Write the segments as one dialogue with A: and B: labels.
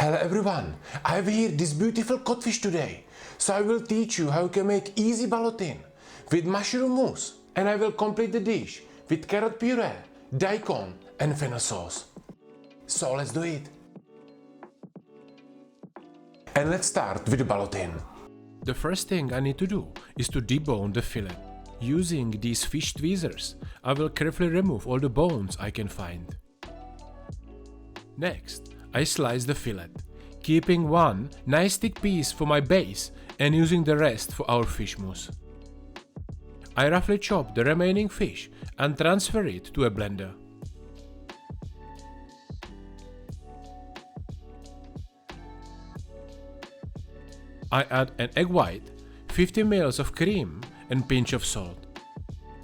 A: Hello everyone, I have here this beautiful codfish today. So I will teach you how you can make easy ballotine with mushroom mousse, and I will complete the dish with carrot puree, daikon and fennel sauce. So let's do it. And let's start with the ballotine.
B: The first thing I need to do is to debone the fillet. Using these fish tweezers, I will carefully remove all the bones I can find. Next, I slice the fillet, keeping one nice thick piece for my base and using the rest for our fish mousse. I roughly chop the remaining fish and transfer it to a blender. I add an egg white, 50 ml of cream and pinch of salt.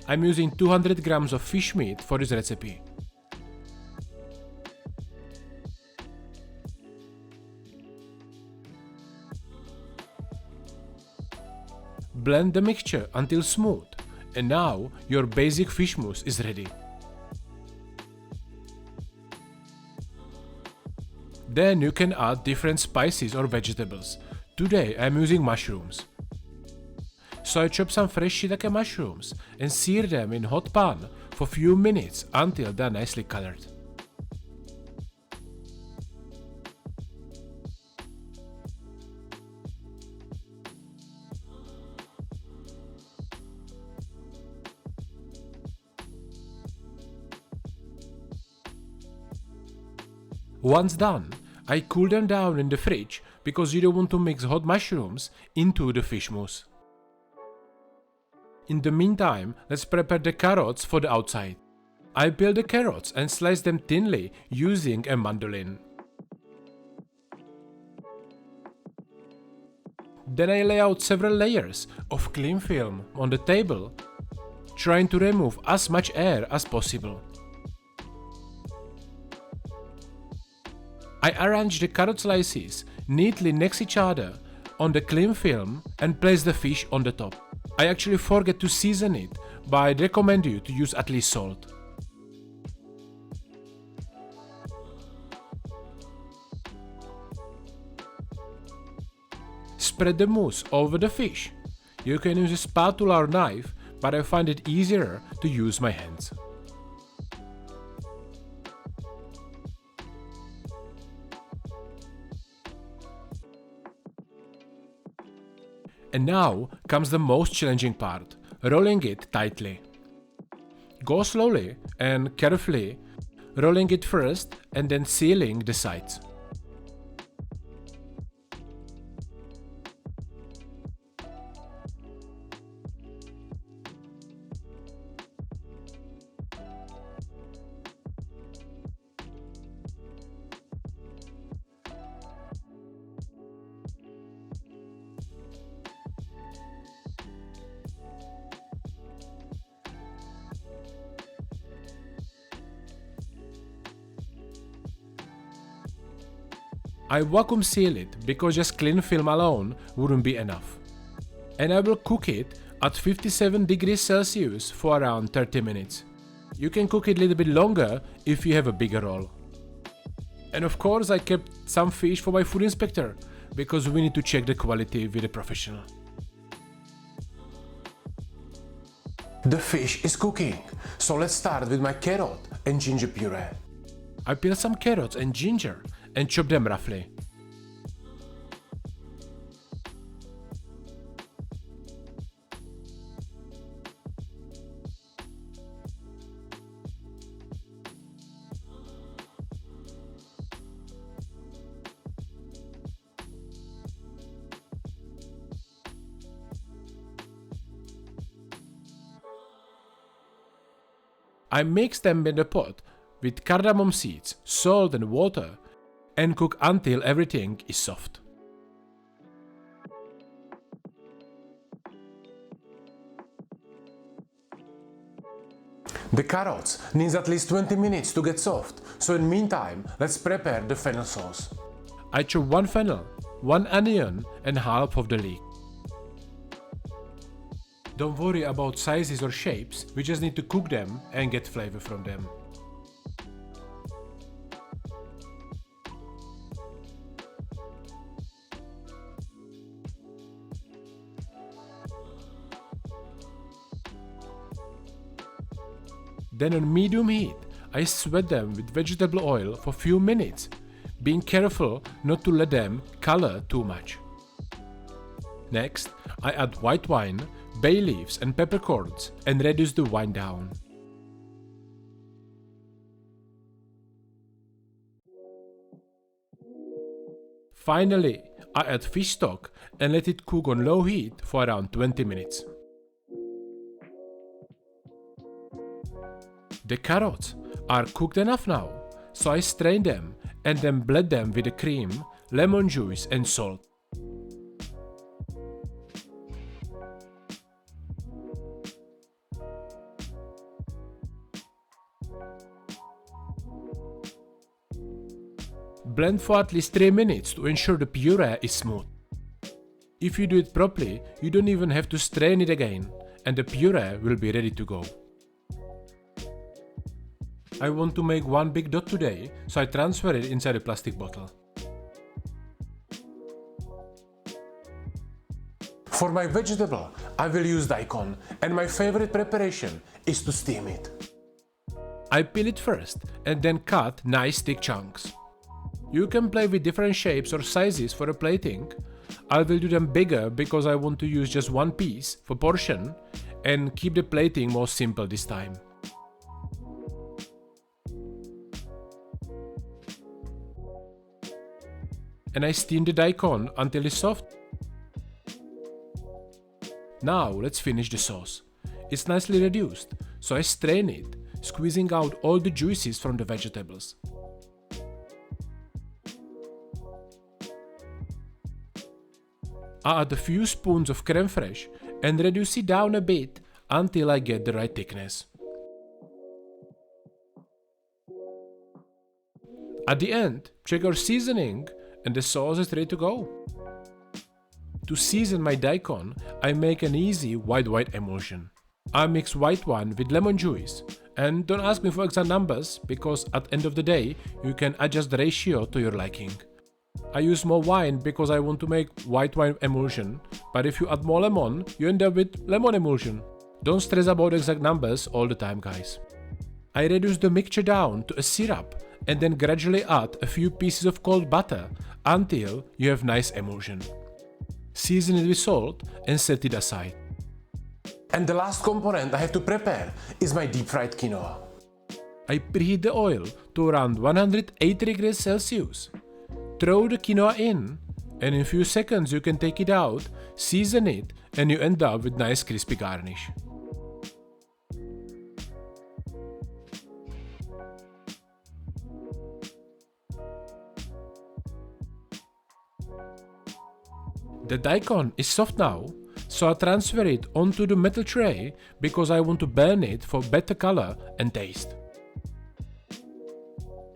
B: I'm using 200 grams of fish meat for this recipe. Blend the mixture until smooth, and now your basic fish mousse is ready. Then you can add different spices or vegetables. Today I am using mushrooms. So I chop some fresh shiitake mushrooms and sear them in hot pan for few minutes until they are nicely colored. Once done, I cool them down in the fridge because you don't want to mix hot mushrooms into the fish mousse. In the meantime, let's prepare the carrots for the outside. I peel the carrots and slice them thinly using a mandolin. Then I lay out several layers of cling film on the table, trying to remove as much air as possible. I arrange the carrot slices neatly next each other on the cling film and place the fish on the top. I actually forget to season it, but I recommend you to use at least salt. Spread the mousse over the fish. You can use a spatula or knife, but I find it easier to use my hands. And now comes the most challenging part, rolling it tightly. Go slowly and carefully, rolling it first and then sealing the sides. I vacuum seal it because just cling film alone wouldn't be enough. And I will cook it at 57 degrees Celsius for around 30 minutes. You can cook it a little bit longer if you have a bigger roll. And of course I kept some fish for my food inspector because we need to check the quality with a professional.
A: The fish is cooking, so let's start with my carrot and ginger puree.
B: I peel some carrots and ginger and chop them roughly. I mix them in the pot with cardamom seeds, salt and water and cook until everything is soft.
A: The carrots needs at least 20 minutes to get soft, so in the meantime, let's prepare the fennel sauce.
B: I chop one fennel, one onion and half of the leek. Don't worry about sizes or shapes, we just need to cook them and get flavor from them. Then on medium heat, I sweat them with vegetable oil for few minutes, being careful not to let them color too much. Next, I add white wine, bay leaves and peppercorns and reduce the wine down. Finally, I add fish stock and let it cook on low heat for around 20 minutes. The carrots are cooked enough now, so I strain them and then blend them with the cream, lemon juice and salt. Blend for at least 3 minutes to ensure the puree is smooth. If you do it properly, you don't even have to strain it again, and the puree will be ready to go. I want to make one big dot today, so I transfer it inside a plastic bottle.
A: For my vegetable, I will use daikon, and my favorite preparation is to steam it.
B: I peel it first and then cut nice thick chunks. You can play with different shapes or sizes for a plating. I will do them bigger because I want to use just one piece for portion and keep the plating more simple this time. And I steam the daikon until it's soft. Now let's finish the sauce. It's nicely reduced, so I strain it, squeezing out all the juices from the vegetables. I add a few spoons of crème fraîche and reduce it down a bit until I get the right thickness. At the end, check your seasoning and the sauce is ready to go. To season my daikon, I make an easy white wine emulsion. I mix white wine with lemon juice, and don't ask me for exact numbers because at the end of the day you can adjust the ratio to your liking. I use more wine because I want to make white wine emulsion, but if you add more lemon, you end up with lemon emulsion. Don't stress about exact numbers all the time, guys. I reduce the mixture down to a syrup and then gradually add a few pieces of cold butter until you have nice emulsion. Season it with salt and set it aside.
A: And the last component I have to prepare is my deep fried quinoa.
B: I preheat the oil to around 180 degrees Celsius. Throw the quinoa in, and in a few seconds you can take it out, season it, and you end up with nice crispy garnish. The daikon is soft now, so I transfer it onto the metal tray because I want to burn it for better color and taste.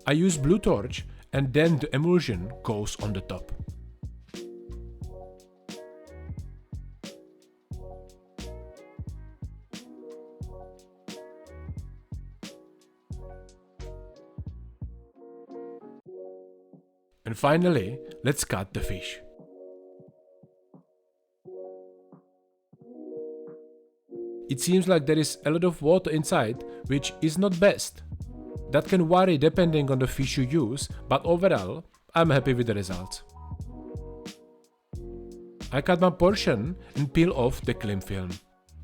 B: I use blue torch and then the emulsion goes on the top. And finally, let's cut the fish. It seems like there is a lot of water inside, which is not best. That can vary depending on the fish you use, but overall, I'm happy with the results. I cut my portion and peel off the cling film.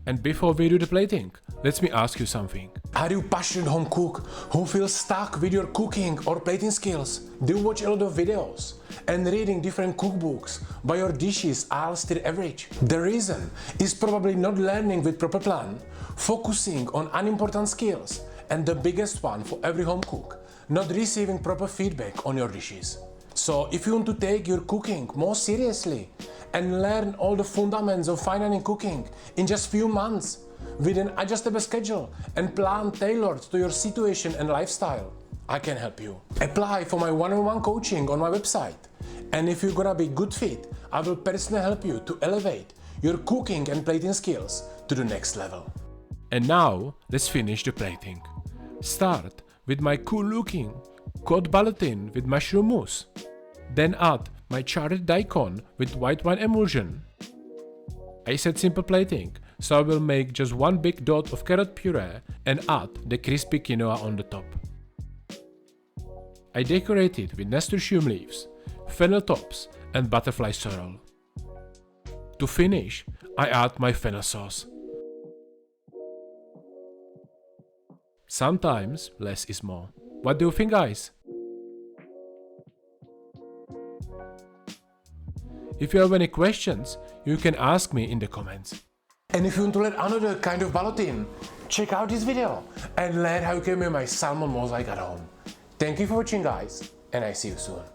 B: And before we do the plating, let me ask you something.
A: Are you passionate home cook who feels stuck with your cooking or plating skills? Do you watch a lot of videos and reading different cookbooks but your dishes are still average? The reason is probably not learning with proper plan, focusing on unimportant skills, and the biggest one for every home cook, not receiving proper feedback on your dishes. So if you want to take your cooking more seriously and learn all the fundamentals of fine dining cooking in just few months with an adjustable schedule and plan tailored to your situation and lifestyle, I can help you. Apply for my one-on-one coaching on my website. And if you're gonna be good fit, I will personally help you to elevate your cooking and plating skills to the next level.
B: And now, let's finish the plating. Start with my cool looking cold ballotine with mushroom mousse. Then add my charred daikon with white wine emulsion. I said simple plating, so I will make just one big dot of carrot puree and add the crispy quinoa on the top. I decorate it with nasturtium leaves, fennel tops and butterfly sorrel. To finish, I add my fennel sauce. Sometimes less is more. What do you think, guys? If you have any questions, you can ask me in the comments.
A: And if you want to learn another kind of ballotine, check out this video and learn how you can make my salmon mousse at home. Thank you for watching, guys, and I see you soon.